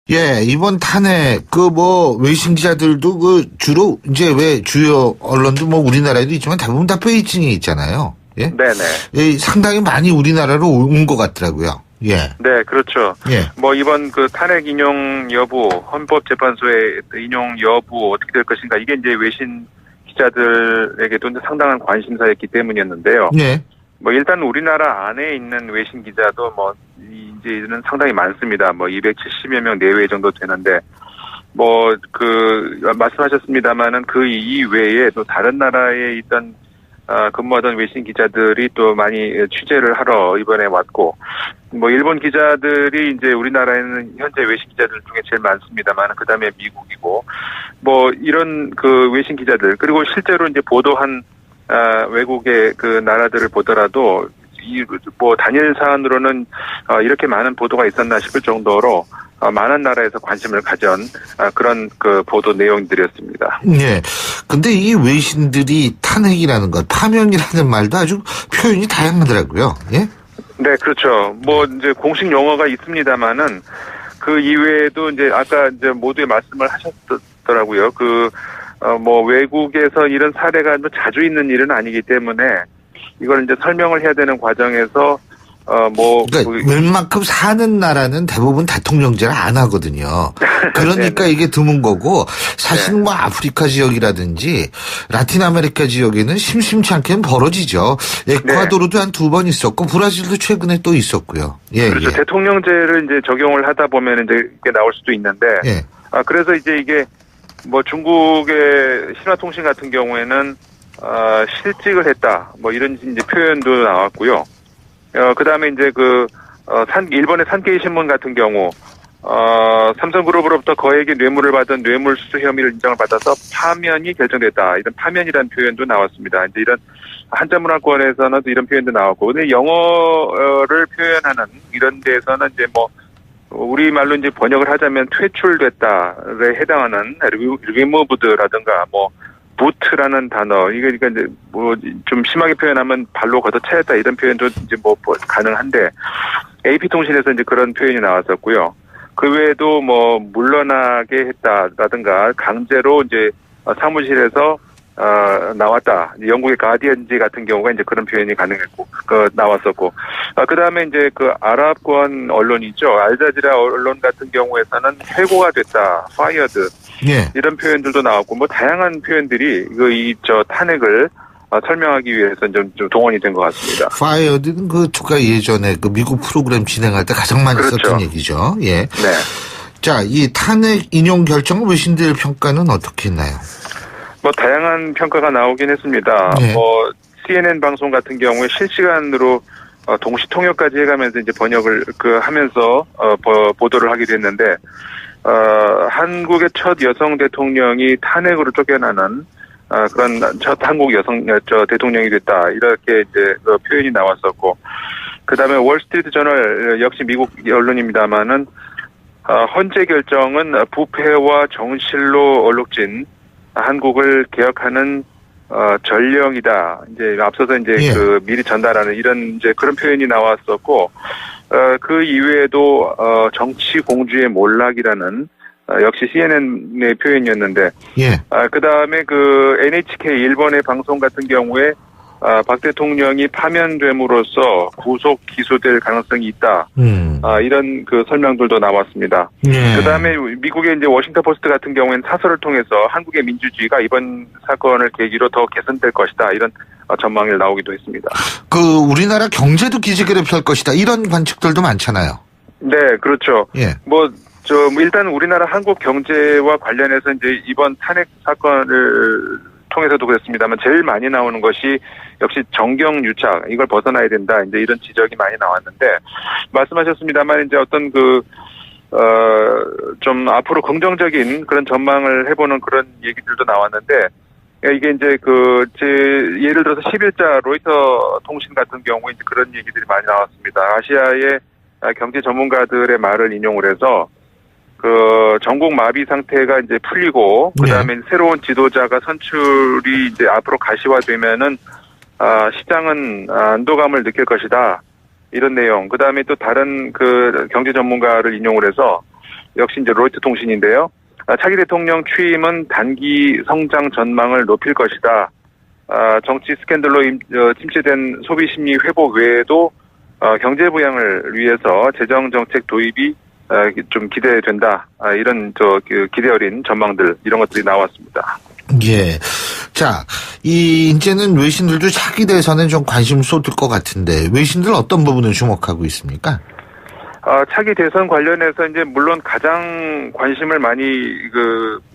예, 이번 탄핵, 외신 기자들도 주로, 이제 왜 주요 언론도 우리나라에도 있지만 대부분 다 베이징에 있잖아요. 예? 네네. 예, 상당히 많이 우리나라로 온 것 같더라고요. 예. 네, 그렇죠. 예. 이번 탄핵 인용 여부, 헌법재판소의 인용 여부 어떻게 될 것인가, 이게 이제 외신 기자들에게도 상당한 관심사였기 때문이었는데요. 예. 일단 우리나라 안에 있는 외신 기자도 이제는 상당히 많습니다. 270여 명 내외 정도 되는데, 말씀하셨습니다만은 그 이외에 또 다른 나라에 있던, 근무하던 외신 기자들이 또 많이 취재를 하러 이번에 왔고, 일본 기자들이 이제 우리나라에는 현재 외신 기자들 중에 제일 많습니다만, 그 다음에 미국이고, 이런 외신 기자들, 그리고 실제로 이제 보도한 외국의 나라들을 보더라도 단일 사안으로는 이렇게 많은 보도가 있었나 싶을 정도로 많은 나라에서 관심을 가진 그런 보도 내용들이었습니다. 예. 근데 이 외신들이 탄핵이라는 것, 파면이라는 말도 아주 표현이 다양하더라고요. 예? 네, 그렇죠. 이제 공식 용어가 있습니다만은 그 이외에도 이제 아까 이제 모두의 말씀을 하셨더라고요. 외국에서 이런 사례가 자주 있는 일은 아니기 때문에 이걸 이제 설명을 해야 되는 과정에서 그러니까 웬만큼 사는 나라는 대부분 대통령제를 안 하거든요. 그러니까 이게 드문 거고, 사실은 아프리카 지역이라든지 라틴 아메리카 지역에는 심심치 않게는 벌어지죠. 에콰도르도 한 2번 있었고 브라질도 최근에 또 있었고요. 예, 그렇죠. 예. 대통령제를 이제 적용을 하다 보면 이제 이게 나올 수도 있는데, 예. 그래서 이제 이게 중국의 신화통신 같은 경우에는 실직을 했다, 이런 이제 표현도 나왔고요. 그 다음에 이제 일본의 산케이 신문 같은 경우, 삼성그룹으로부터 거액의 뇌물을 받은 뇌물수수 혐의를 인정을 받아서 파면이 결정됐다, 이런 파면이라는 표현도 나왔습니다. 이제 이런 한자 문화권에서는 이런 표현도 나왔고, 근데 영어를 표현하는 이런 데에서는 이제 우리말로 이제 번역을 하자면 퇴출됐다에 해당하는 removed라든가 부트라는 단어, 이게 그러니까 이제 좀 심하게 표현하면 발로 걷어차였다, 이런 표현도 이제 가능한데, AP통신에서 이제 그런 표현이 나왔었고요. 그 외에도 물러나게 했다라든가 강제로 이제 사무실에서 나왔다. 영국의 가디언지 같은 경우가 이제 그런 표현이 가능했고, 나왔었고. 그 다음에 이제 아랍권 언론이죠. 알자지라 언론 같은 경우에서는 해고가 됐다. fired. 예. 이런 표현들도 나왔고, 다양한 표현들이 탄핵을 설명하기 위해서 좀 동원이 된 것 같습니다. fired는 누가 예전에 미국 프로그램 진행할 때 가장 많이 썼던 얘기죠. 예. 네. 자, 이 탄핵 인용 결정 외신들 평가는 어떻게 했나요? 다양한 평가가 나오긴 했습니다. 네. CNN 방송 같은 경우에 실시간으로 동시 통역까지 해가면서 이제 번역을 하면서 보도를 하기도 했는데, 한국의 첫 여성 대통령이 탄핵으로 쫓겨나는 그런 첫 한국 여성 대통령이 됐다, 이렇게 이제 표현이 나왔었고, 그다음에 월스트리트 저널 역시 미국 언론입니다만은 헌재 결정은 부패와 정실로 얼룩진 한국을 개혁하는 전령이다. 이제 앞서서 이제 미리 전달하는 이런 이제 그런 표현이 나왔었고, 그 이외에도 정치 공주의 몰락이라는 역시 CNN의 표현이었는데, 그 다음에 NHK 일본의 방송 같은 경우에 박 대통령이 파면됨으로써 구속 기소될 가능성이 있다. 이런 설명들도 나왔습니다. 그 다음에 미국의 이제 워싱턴 포스트 같은 경우에는 사설을 통해서 한국의 민주주의가 이번 사건을 계기로 더 개선될 것이다, 이런 전망이 나오기도 했습니다. 우리나라 경제도 기지개를 펼 것이다, 이런 관측들도 많잖아요. 네, 그렇죠. 예. 일단 우리나라 한국 경제와 관련해서 이제 이번 탄핵 사건을 통해서도 그랬습니다만 제일 많이 나오는 것이 역시 정경유착, 이걸 벗어나야 된다, 이제 이런 지적이 많이 나왔는데, 말씀하셨습니다만 이제 어떤 좀 앞으로 긍정적인 그런 전망을 해보는 그런 얘기들도 나왔는데, 이게 이제 예를 들어서 10일자 로이터 통신 같은 경우에 이제 그런 얘기들이 많이 나왔습니다. 아시아의 경제 전문가들의 말을 인용을 해서 전국 마비 상태가 이제 풀리고, 그 다음에 새로운 지도자가 선출이 이제 앞으로 가시화되면은, 시장은 안도감을 느낄 것이다, 이런 내용. 그 다음에 또 다른 경제 전문가를 인용을 해서, 역시 이제 로이터 통신인데요. 차기 대통령 취임은 단기 성장 전망을 높일 것이다. 정치 스캔들로 침체된 소비 심리 회복 외에도 경제 부양을 위해서 재정 정책 도입이 좀 기대된다. 이런 기대 어린 전망들 이런 것들이 나왔습니다. 예. 자, 이제는 외신들도 차기 대선에 좀 관심을 쏟을 것 같은데 외신들 어떤 부분을 주목하고 있습니까? 차기 대선 관련해서 이제 물론 가장 관심을 많이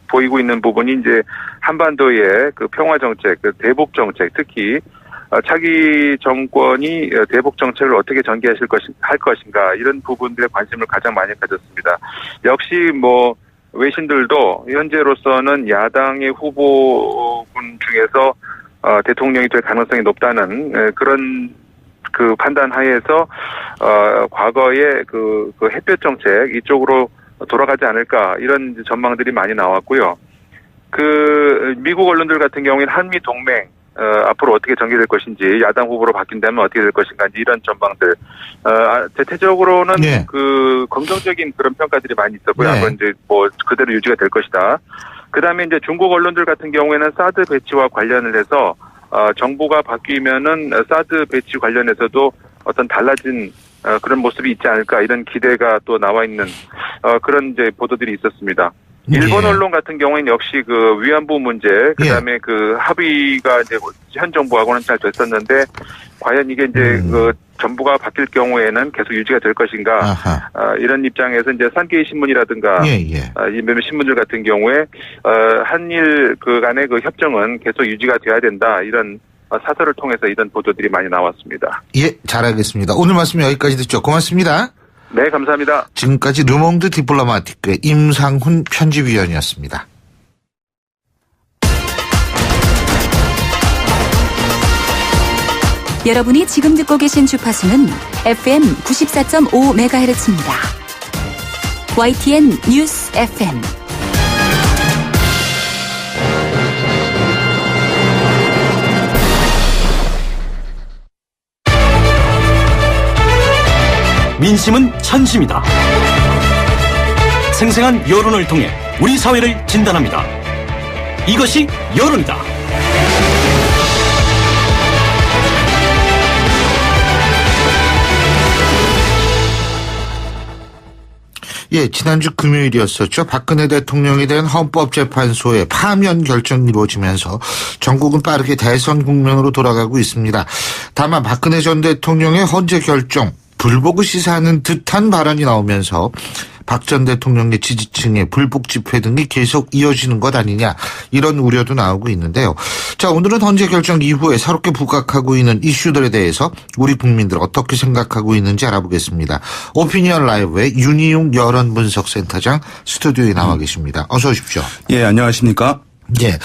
보이고 있는 부분이 이제 한반도의 평화 정책, 대북 정책, 특히 차기 정권이 대북 정책을 어떻게 전개하실 할 것인가 이런 부분들에 관심을 가장 많이 가졌습니다. 역시 외신들도 현재로서는 야당의 후보군 중에서 대통령이 될 가능성이 높다는 그런 판단 하에서 과거의 햇볕 정책 이쪽으로 돌아가지 않을까 이런 전망들이 많이 나왔고요. 미국 언론들 같은 경우에는 한미 동맹 앞으로 어떻게 전개될 것인지 야당 후보로 바뀐다면 어떻게 될 것인가 이런 전망들 대체적으로는 네. 긍정적인 그런 평가들이 많이 있었고요. 네. 한번 이제 그대로 유지가 될 것이다. 그다음에 이제 중국 언론들 같은 경우에는 사드 배치와 관련을 해서 정부가 바뀌면은 사드 배치 관련해서도 어떤 달라진 그런 모습이 있지 않을까 이런 기대가 또 나와 있는 그런 이제 보도들이 있었습니다. 일본 언론 같은 경우에는 역시 위안부 문제, 그다음에 합의가 이제 현 정부하고는 잘 됐었는데 과연 이게 이제 정부가 바뀔 경우에는 계속 유지가 될 것인가 이런 입장에서 이제 산케이 신문이라든가 몇몇 신문들 같은 경우에 한일 간의 협정은 계속 유지가 돼야 된다 이런 사설을 통해서 이런 보도들이 많이 나왔습니다. 예, 잘 알겠습니다. 오늘 말씀 여기까지 듣죠. 고맙습니다. 네, 감사합니다. 지금까지 르몽드 디플로마티크의 임상훈 편집위원이었습니다. 여러분이 지금 듣고 계신 주파수는 FM 94.5MHz입니다. YTN 뉴스 FM. 민심은 천심이다. 생생한 여론을 통해 우리 사회를 진단합니다. 이것이 여론이다. 예, 지난주 금요일이었었죠. 박근혜 대통령에 대한 헌법재판소의 파면 결정이 이루어지면서 전국은 빠르게 대선 국면으로 돌아가고 있습니다. 다만 박근혜 전 대통령의 헌재 결정, 불복을 시사하는 듯한 발언이 나오면서 박 전 대통령의 지지층의 불복 집회 등이 계속 이어지는 것 아니냐 이런 우려도 나오고 있는데요. 자, 오늘은 헌재 결정 이후에 새롭게 부각하고 있는 이슈들에 대해서 우리 국민들 어떻게 생각하고 있는지 알아보겠습니다. 오피니언 라이브의 윤희용 여론분석센터장 스튜디오에 나와 계십니다. 어서 오십시오. 예, 안녕하십니까? 예.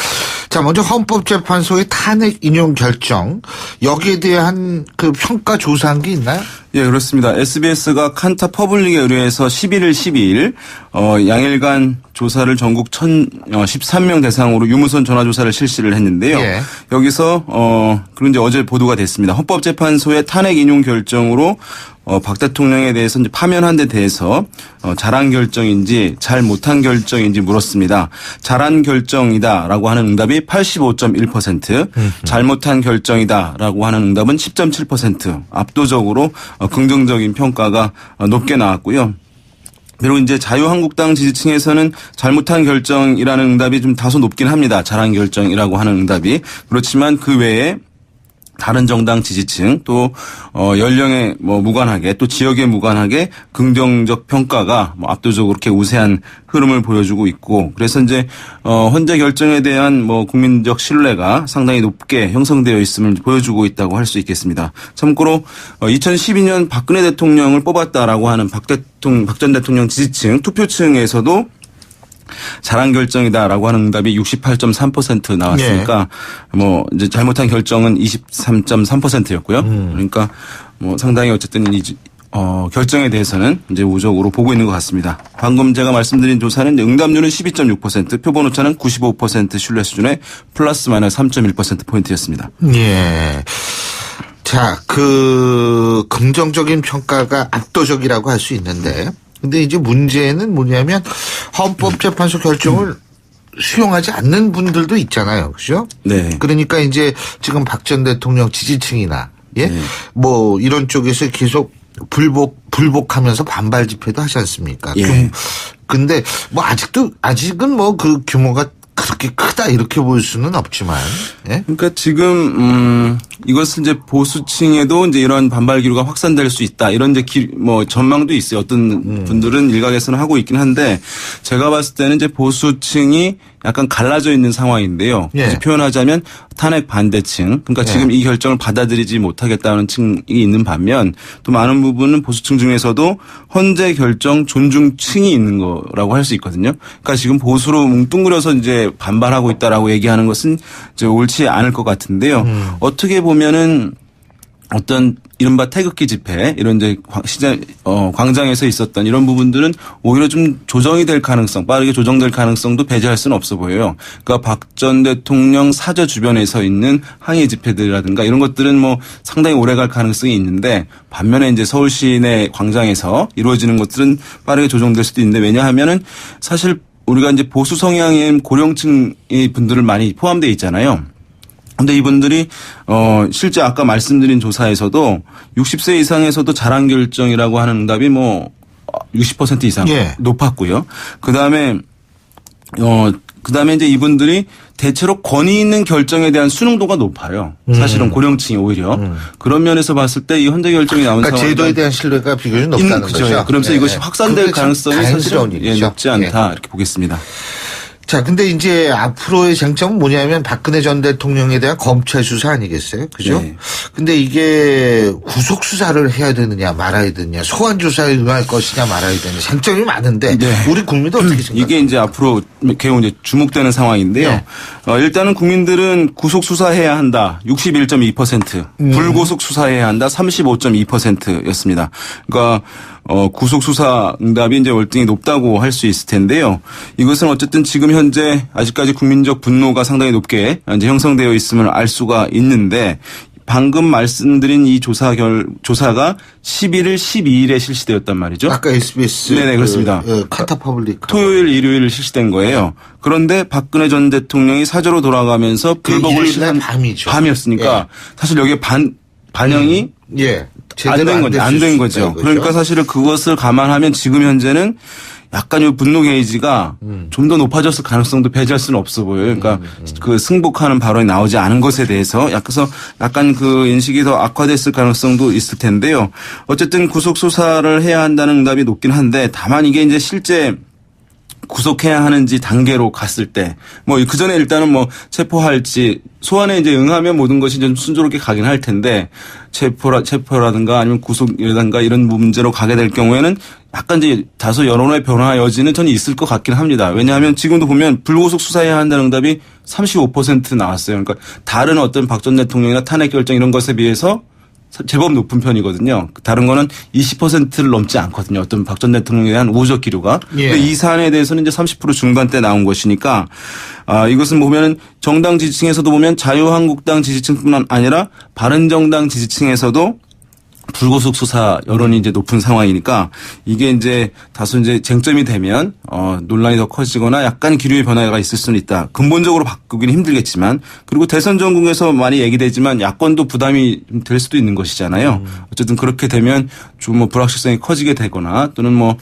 자, 먼저 헌법재판소의 탄핵 인용 결정, 여기에 대한 평가 조사한 게 있나요? 예, 그렇습니다. SBS가 칸타 퍼블릭에 의뢰해서 11일, 12일, 양일간 조사를 전국 1,013명 대상으로 유무선 전화조사를 실시를 했는데요. 예. 여기서, 그런 이제 어제 보도가 됐습니다. 헌법재판소의 탄핵 인용 결정으로 박 대통령에 대해서 이제 파면한 데 대해서 잘한 결정인지 잘 못한 결정인지 물었습니다. 잘한 결정이다라고 하는 응답이 85.1%, 잘못한 결정이다라고 하는 응답은 10.7%, 압도적으로 긍정적인 평가가 높게 나왔고요. 그리고 이제 자유한국당 지지층에서는 잘못한 결정이라는 응답이 좀 다소 높긴 합니다. 잘한 결정이라고 하는 응답이. 그렇지만 그 외에 다른 정당 지지층 또 연령에 무관하게 또 지역에 무관하게 긍정적 평가가 압도적으로 이렇게 우세한 흐름을 보여주고 있고, 그래서 이제 헌재 결정에 대한 국민적 신뢰가 상당히 높게 형성되어 있음을 보여주고 있다고 할 수 있겠습니다. 참고로 2012년 박근혜 대통령을 뽑았다라고 하는 박 전 대통령 지지층 투표층에서도 잘한 결정이다라고 하는 응답이 68.3% 나왔으니까 이제 잘못한 결정은 23.3%였고요. 그러니까 상당히 어쨌든 결정에 대해서는 이제 우적으로 보고 있는 것 같습니다. 방금 제가 말씀드린 조사는 응답률은 12.6%, 표본 오차는 95% 신뢰 수준의 플러스 마이너스 3.1%포인트였습니다. 예. 자, 긍정적인 평가가 압도적이라고 할 수 있는데, 근데 이제 문제는 뭐냐면 헌법재판소 결정을 수용하지 않는 분들도 있잖아요. 그죠? 네. 그러니까 이제 지금 박 전 대통령 지지층이나 예? 뭐 이런 쪽에서 계속 불복하면서 반발 집회도 하지 않습니까? 예. 근데 뭐 아직은 뭐 그 규모가 그렇게 크다 이렇게 볼 수는 없지만. 예? 그러니까 지금 이것은 이제 보수층에도 이제 이런 반발 기류가 확산될 수 있다 이런 이제 뭐 전망도 있어요. 어떤 분들은 일각에서는 하고 있긴 한데 제가 봤을 때는 이제 보수층이 약간 갈라져 있는 상황인데요. 예. 굳이 표현하자면 탄핵 반대층. 그러니까 지금 이 결정을 받아들이지 못하겠다는 층이 있는 반면 또 많은 부분은 보수층 중에서도 헌재 결정 존중층이 있는 거라고 할 수 있거든요. 그러니까 지금 보수로 뭉뚱그려서 이제 반발하고 있다라고 얘기하는 것은 이제 옳지 않을 것 같은데요. 어떻게 보면은 어떤 이른바 태극기 집회 이런 이제 광장에서 있었던 이런 부분들은 오히려 좀 조정이 될 가능성, 빠르게 조정될 가능성도 배제할 수는 없어 보여요. 그러니까 박 전 대통령 사저 주변에서 있는 항의 집회들이라든가 이런 것들은 뭐 상당히 오래 갈 가능성이 있는데 반면에 이제 서울 시내 광장에서 이루어지는 것들은 빠르게 조정될 수도 있는데 왜냐하면은 사실 우리가 이제 보수 성향의 고령층의 분들을 많이 포함되어 있잖아요. 근데 이분들이 실제 아까 말씀드린 조사에서도 60세 이상에서도 자랑 결정이라고 하는 응답이 뭐 60% 이상 예. 높았고요. 그다음에 이제 이분들이 대체로 권위 있는 결정에 대한 수능도가 높아요. 사실은 고령층이 오히려 그런 면에서 봤을 때 이 헌재 결정이 나온 그러니까 상황 제도에 대한 신뢰가 비교적 높다는 거죠. 그러면서 이것이 확산될 가능성이 다행스러운 사실은 일이죠. 높지 않다 이렇게 보겠습니다. 자, 근데 이제 앞으로의 쟁점은 뭐냐면 박근혜 전 대통령에 대한 검찰 수사 아니겠어요? 그죠? 네. 근데 이게 구속 수사를 해야 되느냐 말아야 되느냐 소환 조사에 응할 것이냐 말아야 되느냐 쟁점이 많은데 네. 우리 국민도 어떻게 생각해요? 이게 이제 앞으로 계속 이제 주목되는 상황인데요. 네. 일단은 국민들은 구속 수사해야 한다. 61.2%, 불구속 수사해야 한다. 35.2%였습니다. 그러니까 구속 수사 응답이 이제 월등히 높다고 할 수 있을 텐데요. 이것은 어쨌든 지금 현재 아직까지 국민적 분노가 상당히 높게 이제 형성되어 있음을 알 수가 있는데 방금 말씀드린 이 조사가 11일, 12일에 실시되었단 말이죠. 아까 SBS 네네, 그렇습니다. 카타퍼블릭 토요일, 일요일 실시된 거예요. 그런데 박근혜 전 대통령이 사저로 돌아가면서 불복을 일요일 시한 날 밤이죠. 밤이었으니까 예. 사실 여기에 반영이 예. 안 된 거죠. 그러니까 사실은 그것을 감안하면 지금 현재는 약간 이 분노 게이지가 좀 더 높아졌을 가능성도 배제할 수는 없어 보여요. 그러니까 그 승복하는 발언이 나오지 않은 것에 대해서 약간 그 인식이 더 악화됐을 가능성도 있을 텐데요. 어쨌든 구속 수사를 해야 한다는 응답이 높긴 한데 다만 이게 이제 실제 구속해야 하는지 단계로 갔을 때, 뭐, 그 전에 일단은 뭐, 체포할지, 소환에 이제 응하면 모든 것이 좀 순조롭게 가긴 할 텐데, 체포라든가 아니면 구속이라든가 이런 문제로 가게 될 경우에는 약간 이제 다소 여론의 변화 여지는 저는 있을 것 같긴 합니다. 왜냐하면 지금도 보면 불구속 수사해야 한다는 응답이 35% 나왔어요. 그러니까 다른 어떤 박 전 대통령이나 탄핵 결정 이런 것에 비해서 제법 높은 편이거든요. 다른 거는 20%를 넘지 않거든요. 어떤 박 전 대통령에 대한 우호적 기류가. 예. 근데 이 사안에 대해서는 이제 30% 중반대 나온 것이니까 이것은 보면은 정당 지지층에서도 보면 자유한국당 지지층뿐만 아니라 바른정당 지지층에서도 불구속 수사 여론이 이제 높은 상황이니까 이게 이제 다소 이제 쟁점이 되면 논란이 더 커지거나 약간 기류의 변화가 있을 수는 있다. 근본적으로 바꾸기는 힘들겠지만 그리고 대선 전국에서 많이 얘기되지만 야권도 부담이 좀 될 수도 있는 것이잖아요. 어쨌든 그렇게 되면 좀 뭐 불확실성이 커지게 되거나 또는 뭐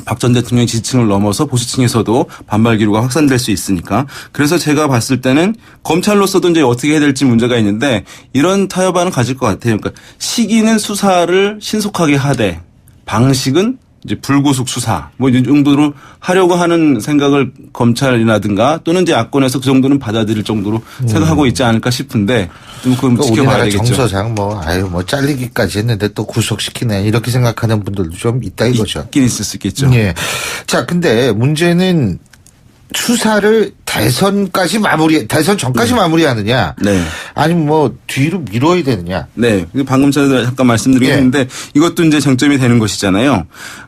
박 전 대통령의 지지층을 넘어서 보수층에서도 반발 기류가 확산될 수 있으니까 그래서 제가 봤을 때는 검찰로서도 이제 어떻게 해야 될지 문제가 있는데 이런 타협안을 가질 것 같아요. 그러니까 시기는 수사를 신속하게 하되 방식은 이제 불구속 수사 뭐 이 정도로 하려고 하는 생각을 검찰이라든가 또는 이제 야권에서 그 정도는 받아들일 정도로 생각하고 있지 않을까 싶은데 좀 그건 지켜봐야 되겠죠. 정서상 뭐 잘리기까지 했는데 또 구속시키네 이렇게 생각하는 분들도 좀 있다 이거죠. 있긴 있을 수 있겠죠. 예. 자, 근데 문제는 수사를 대선 전까지 마무리하느냐. 네. 아니면 뭐 뒤로 미뤄야 되느냐. 네. 방금 전에 잠깐 말씀드리긴 했는데 이것도 이제 쟁점이 되는 것이잖아요.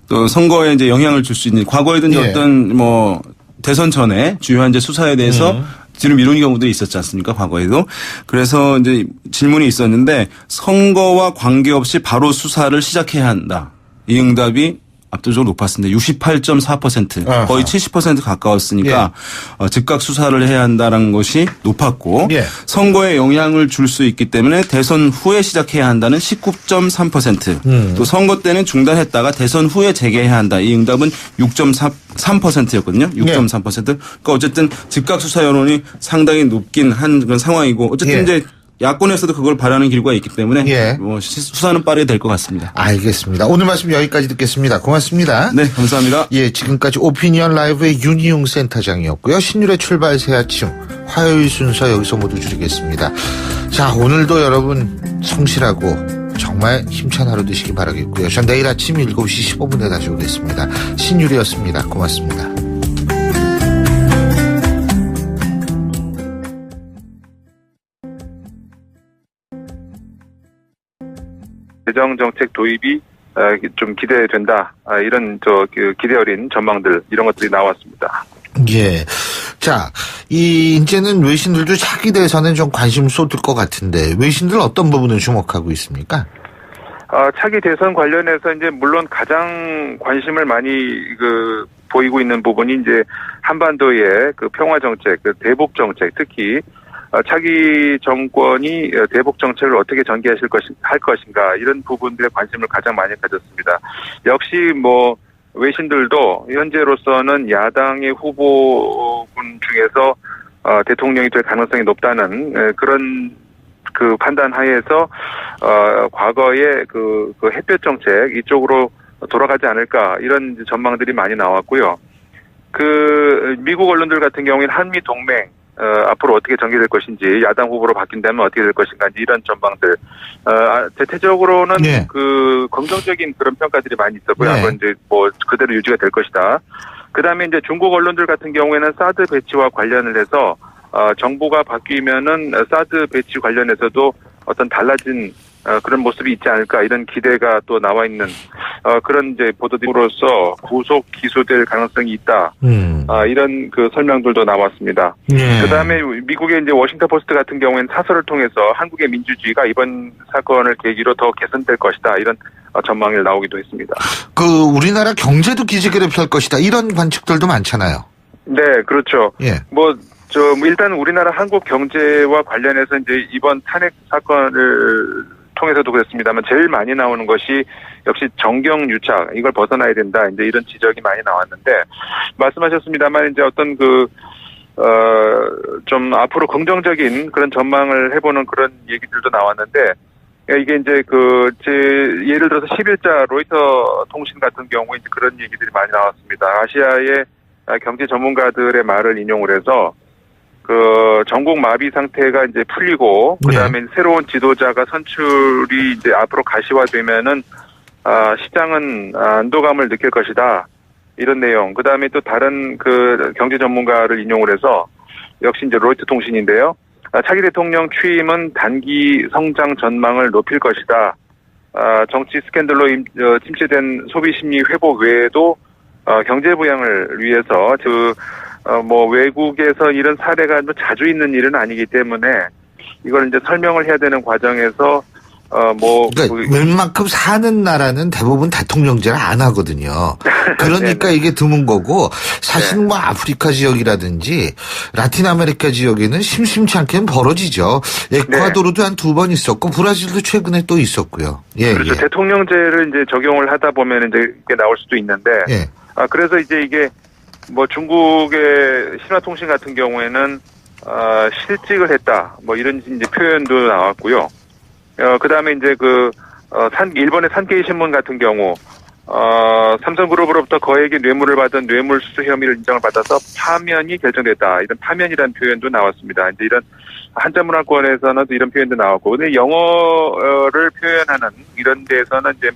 또 선거에 이제 영향을 줄 수 있는 과거에도 이제 어떤 뭐 대선 전에 주요한 이제 수사에 대해서 뒤로 미루는 경우들이 있었지 않습니까? 과거에도. 그래서 이제 질문이 있었는데 선거와 관계없이 바로 수사를 시작해야 한다. 이 응답이 압도적으로 높았습니다. 68.4% 아하. 거의 70% 가까웠으니까 즉각 수사를 해야 한다는 것이 높았고 예. 선거에 영향을 줄 수 있기 때문에 대선 후에 시작해야 한다는 19.3%. 또 선거 때는 중단했다가 대선 후에 재개해야 한다. 이 응답은 6.3%였거든요. 6.3%. 그러니까 어쨌든 즉각 수사 여론이 상당히 높긴 한 그런 상황이고 어쨌든 예. 이제 야권에서도 그걸 바라는 길과 있기 때문에 예. 뭐 수사는 빠르게 될 것 같습니다. 알겠습니다. 오늘 말씀 여기까지 듣겠습니다. 고맙습니다. 네, 감사합니다. 예, 지금까지 오피니언 라이브의 윤희용 센터장이었고요. 신율의 출발 새아침 화요일 순서 여기서 모두 줄이겠습니다. 자, 오늘도 여러분 성실하고 정말 힘찬 하루 되시기 바라겠고요. 전 내일 아침 7시 15분에 다시 오겠습니다. 신율이었습니다. 고맙습니다. 재정 정책 도입이 좀 기대된다. 이런 기대 어린 전망들 이런 것들이 나왔습니다. 예. 자, 이제는 외신들도 차기 대선에 좀 관심을 쏟을 것 같은데 외신들 어떤 부분을 주목하고 있습니까? 차기 대선 관련해서 이제 물론 가장 관심을 많이 보이고 있는 부분이 이제 한반도의 그 평화 정책, 그 대북 정책, 특히 차기 정권이 대북 정책을 어떻게 전개하실 할 것인가 이런 부분들에 관심을 가장 많이 가졌습니다. 역시 뭐 외신들도 현재로서는 야당의 후보군 중에서 대통령이 될 가능성이 높다는 그런 그 판단 하에서 과거의 그 햇볕 정책 이쪽으로 돌아가지 않을까 이런 전망들이 많이 나왔고요. 그 미국 언론들 같은 경우에는 한미 동맹 앞으로 어떻게 전개될 것인지 야당 후보로 바뀐다면 어떻게 될 것인가 이런 전망들 대체적으로는 네. 그 긍정적인 그런 평가들이 많이 있었고요. 네. 아마 이제 뭐 그대로 유지가 될 것이다. 그다음에 이제 중국 언론들 같은 경우에는 사드 배치와 관련을 해서 정부가 바뀌면은 사드 배치 관련해서도 어떤 달라진 그런 모습이 있지 않을까 이런 기대가 또 나와 있는 그런 이제 보도들로서 구속 기소될 가능성이 있다. 이런 그 설명들도 나왔습니다. 예. 그다음에 미국의 이제 워싱턴 포스트 같은 경우에는 사설을 통해서 한국의 민주주의가 이번 사건을 계기로 더 개선될 것이다. 이런 전망이 나오기도 했습니다. 그 우리나라 경제도 기지개를 펼 것이다. 이런 관측들도 많잖아요. 네, 그렇죠. 예. 일단 우리나라 한국 경제와 관련해서 이제 이번 탄핵 사건을 통해서도 그랬습니다만 제일 많이 나오는 것이 역시 정경유착 이걸 벗어나야 된다 이제 이런 지적이 많이 나왔는데 말씀하셨습니다만 이제 어떤 좀 앞으로 긍정적인 그런 전망을 해보는 그런 얘기들도 나왔는데 이게 이제 예를 들어서 10일자 로이터 통신 같은 경우에 이제 그런 얘기들이 많이 나왔습니다. 아시아의 경제 전문가들의 말을 인용을 해서 전국 마비 상태가 이제 풀리고, 그 다음에 새로운 지도자가 선출이 이제 앞으로 가시화되면은, 시장은 안도감을 느낄 것이다. 이런 내용. 그 다음에 또 다른 경제 전문가를 인용을 해서, 역시 이제 로이터 통신인데요. 차기 대통령 취임은 단기 성장 전망을 높일 것이다. 정치 스캔들로 침체된 소비 심리 회복 외에도, 경제 부양을 위해서 외국에서 이런 사례가 자주 있는 일은 아니기 때문에 이걸 이제 설명을 해야 되는 과정에서 그러니까 웬만큼 사는 나라는 대부분 대통령제를 안 하거든요. 그러니까 이게 드문 거고 사실 뭐 아프리카 지역이라든지 라틴 아메리카 지역에는 심심치 않게는 벌어지죠. 에콰도르도 한 2번 있었고 브라질도 최근에 또 있었고요. 예, 그렇죠. 예. 대통령제를 이제 적용을 하다 보면 이제 이게 나올 수도 있는데 예. 그래서 이제 이게 중국의 신화통신 같은 경우에는 실직을 했다 이런 이제 표현도 나왔고요. 그다음에 이제 일본의 산케이 신문 같은 경우 삼성그룹으로부터 거액의 뇌물을 받은 뇌물수수 혐의를 인정을 받아서 파면이 결정됐다. 이런 파면이라는 표현도 나왔습니다. 이제 이런 한자 문화권에서는 이런 표현도 나왔고, 근데 영어를 표현하는 이런 데에서는 이제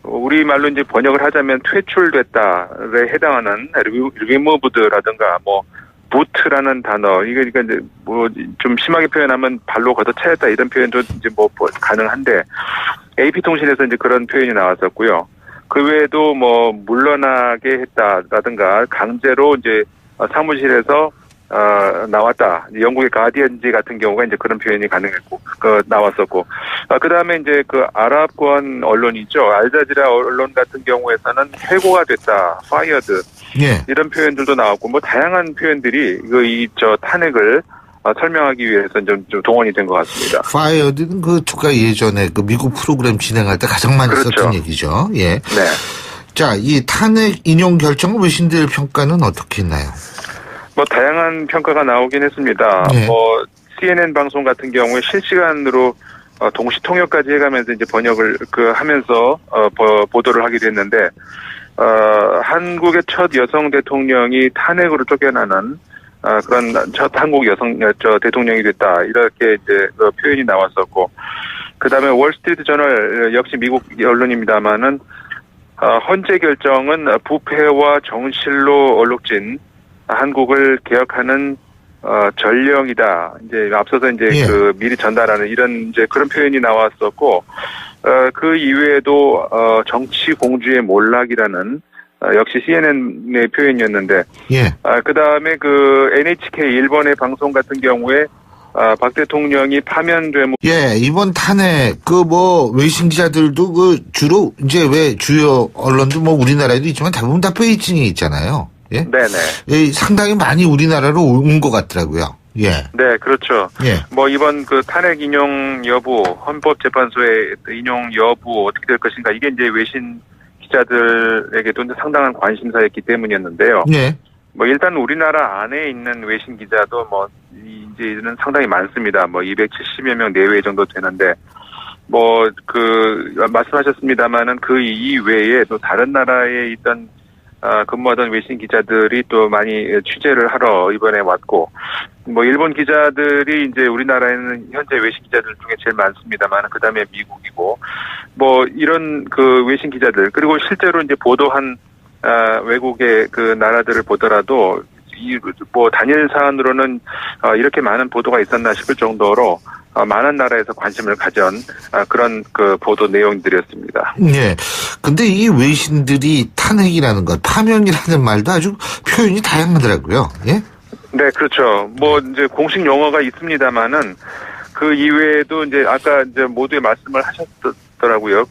우리말로 이제 번역을 하자면 퇴출됐다에 해당하는 removed라든가 boot라는 단어, 이게 그러니까 이제 좀 심하게 표현하면 발로 걷어차였다 이런 표현도 이제 가능한데 AP통신에서 이제 그런 표현이 나왔었고요. 그 외에도 물러나게 했다라든가 강제로 이제 사무실에서 나왔다. 영국의 가디언지 같은 경우가 이제 그런 표현이 가능했고, 나왔었고, 그 다음에 이제 그 아랍권 언론이죠. 알자지라 언론 같은 경우에서는 해고가 됐다. fired. 예. 이런 표현들도 나왔고, 뭐 다양한 표현들이 탄핵을 설명하기 위해서 좀 동원이 된 것 같습니다. 파이어드는 그 누가 예전에 그 미국 프로그램 진행할 때 가장 많이 그렇죠. 썼던 얘기죠. 예. 네. 자, 이 탄핵 인용 결정 외신들 평가는 어떻게 했나요? 뭐 다양한 평가가 나오긴 했습니다. 네. 뭐 CNN 방송 같은 경우에 실시간으로 동시 통역까지 해가면서 이제 번역을 하면서 보도를 하기도 했는데 한국의 첫 여성 대통령이 탄핵으로 쫓겨나는 그런 첫 한국 여성 대통령이 됐다 이렇게 이제 표현이 나왔었고 그다음에 월스트리트 저널 역시 미국 언론입니다만은 헌재 결정은 부패와 정실로 얼룩진 한국을 개혁하는 전령이다. 이제 앞서서 이제 예. 미리 전달하는 이런 이제 그런 표현이 나왔었고 그 이외에도 정치 공주의 몰락이라는 역시 CNN의 표현이었는데 예. 그다음에 NHK 일본의 방송 같은 경우에 박 대통령이 파면되면 예, 이번 탄핵 외신 기자들도 주로 이제 왜 주요 언론도 우리나라에도 있지만 대부분 다 베이징에 있잖아요. 예. 네네. 예, 상당히 많이 우리나라로 온 것 같더라고요. 예. 네, 그렇죠. 예. 이번 탄핵 인용 여부, 헌법재판소의 인용 여부 어떻게 될 것인가 이게 이제 외신 기자들에게도 상당한 관심사였기 때문이었는데요. 예. 일단 우리나라 안에 있는 외신 기자도 이제는 상당히 많습니다. 270여 명 내외 정도 되는데, 말씀하셨습니다만은 그 이외에 또 다른 나라에 있던 근무하던 외신 기자들이 또 많이 취재를 하러 이번에 왔고, 일본 기자들이 이제 우리나라에는 현재 외신 기자들 중에 제일 많습니다만, 그 다음에 미국이고, 이런 외신 기자들, 그리고 실제로 이제 보도한, 외국의 나라들을 보더라도, 단일 사안으로는, 이렇게 많은 보도가 있었나 싶을 정도로, 많은 나라에서 관심을 가진 그런 보도 내용들이었습니다. 예. 근데 이 외신들이 탄핵이라는 것, 파면이라는 말도 아주 표현이 다양하더라고요. 예? 네, 그렇죠. 이제 공식 용어가 있습니다만은 그 이외에도 이제 아까 이제 모두의 말씀을 하셨더라고요.